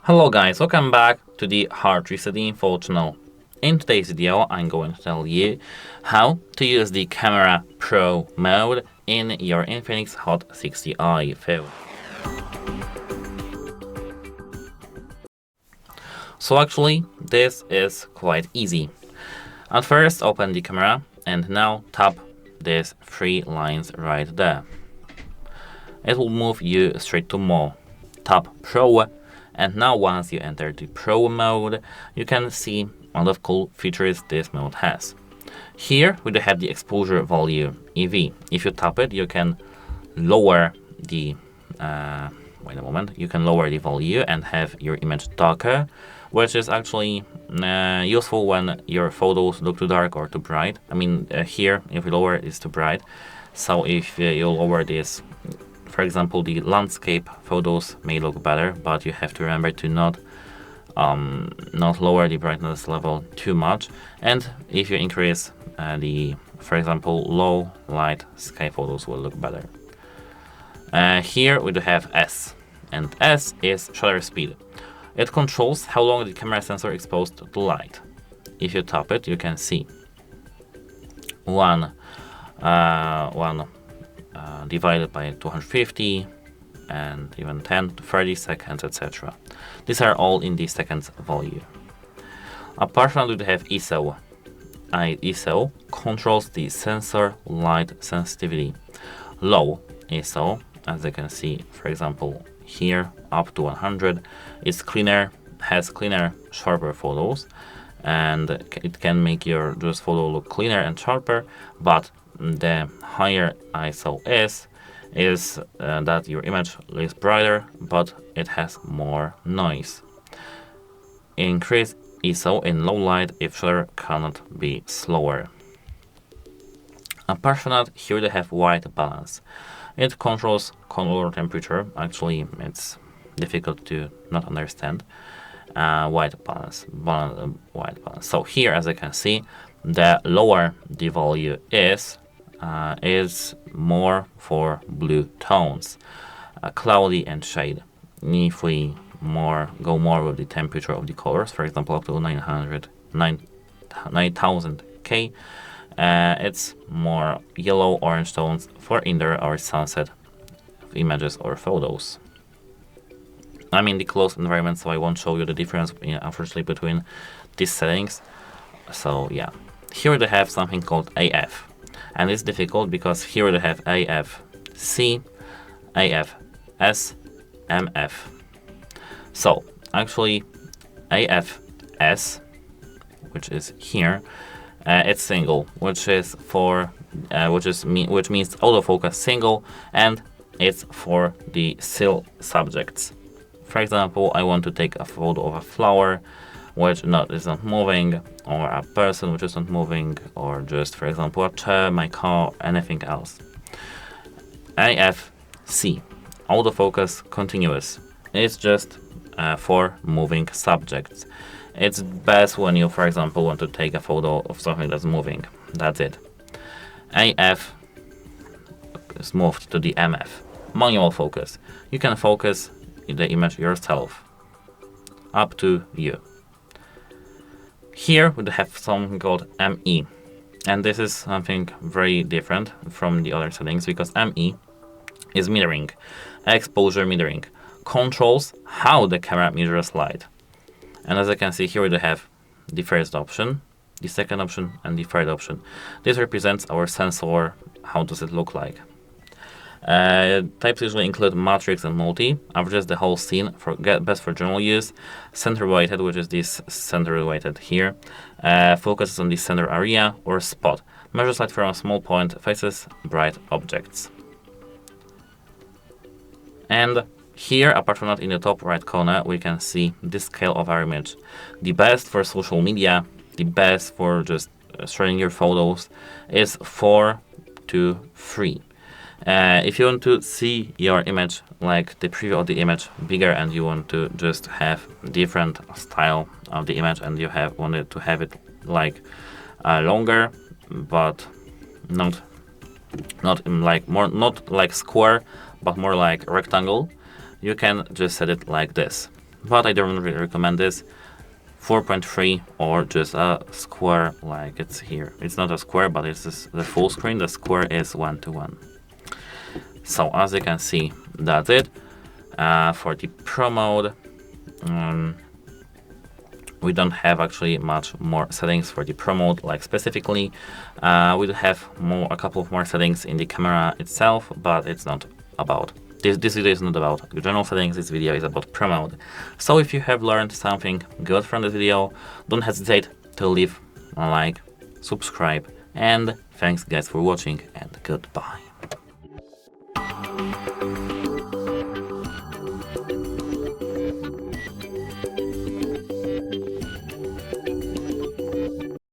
Hello guys, welcome back to the HardReset.Info channel. In today's video, I'm going to tell you how to use the Camera Pro mode in your INFINIX Hot 60i phone. So actually, this is quite easy. At first, open the camera and now tap these three lines right there. It will move you straight to More. Tap Pro. And now once you enter the Pro mode, you can see a lot of cool features this mode has. Here we do have the exposure value EV. If you tap it, you can lower the you can lower the value and have your image darker, which is actually useful when your photos look too dark or too bright. Here if you lower it, it's too bright. So if you lower this, for example, the landscape photos may look better, but you have to remember to not lower the brightness level too much. And if you increase for example, low light sky photos will look better. Here we do have S, and S is shutter speed. It controls how long the camera sensor is exposed to light. If you tap it, you can see one divided by 250 and even 10 to 30 seconds, etc. These are all in the seconds value. Apart from that, we have ISO. ISO controls the sensor light sensitivity. Low ISO, as you can see, for example, here up to 100, is cleaner, has cleaner, sharper photos, and it can make your just photo look cleaner and sharper. But the higher ISO is that your image looks brighter, but it has more noise. Increase ISO in low light if shutter cannot be slower. Apart from that, here they have white balance. It controls color temperature. Actually, it's difficult to not understand. White balance. So here, as you can see, the lower the value is more for blue tones, cloudy and shade. If we go more with the temperature of the colors, for example, up to 9000 K, it's more yellow orange tones for indoor or sunset images or photos. I'm in the closed environment, so I won't show you the difference, unfortunately, between these settings. So yeah, here they have something called AF. And it's difficult because here they have AF-C, AF-S, MF. So actually AF-S, which is here, it's single, which means autofocus single, and it's for the still subjects. For example, I want to take a photo of a flower which is not moving, or a person which is not moving, or just, for example, a chair, my car, anything else. AF-C, autofocus continuous. It's just for moving subjects. It's best when you, for example, want to take a photo of something that's moving. That's it. AF is moved to the MF, manual focus. You can focus the image yourself. Up to you. Here we have something called ME, and this is something very different from the other settings because ME is mirroring, exposure mirroring, controls how the camera measures light. And as you can see here, we have the first option, the second option, and the third option. This represents our sensor. How does it look like? Types usually include matrix and multi, averages the whole scene, best for general use, center weighted, which is this center weighted here, focuses on the center area, or spot, measures light from a small point, faces bright objects. And here, apart from that, in the top right corner, we can see the scale of our image. The best for social media, the best for just sharing your photos is 4:3. If you want to see your image, like the preview of the image, bigger, and you want to just have different style of the image, and you wanted to have it like longer, but not like square, but more like rectangle, you can just set it like this. but I don't really recommend this. 4.3 or just a square like it's here. It's not a square, but it's the full screen. The square is 1:1. So as you can see, that's it. For the Pro mode, we don't have actually much more settings for the Pro mode, like specifically. We do have a couple of more settings in the camera itself, but it's not about. This video is not about general settings, this video is about Pro mode. So if you have learned something good from this video, don't hesitate to leave a like, subscribe, and thanks guys for watching, and goodbye.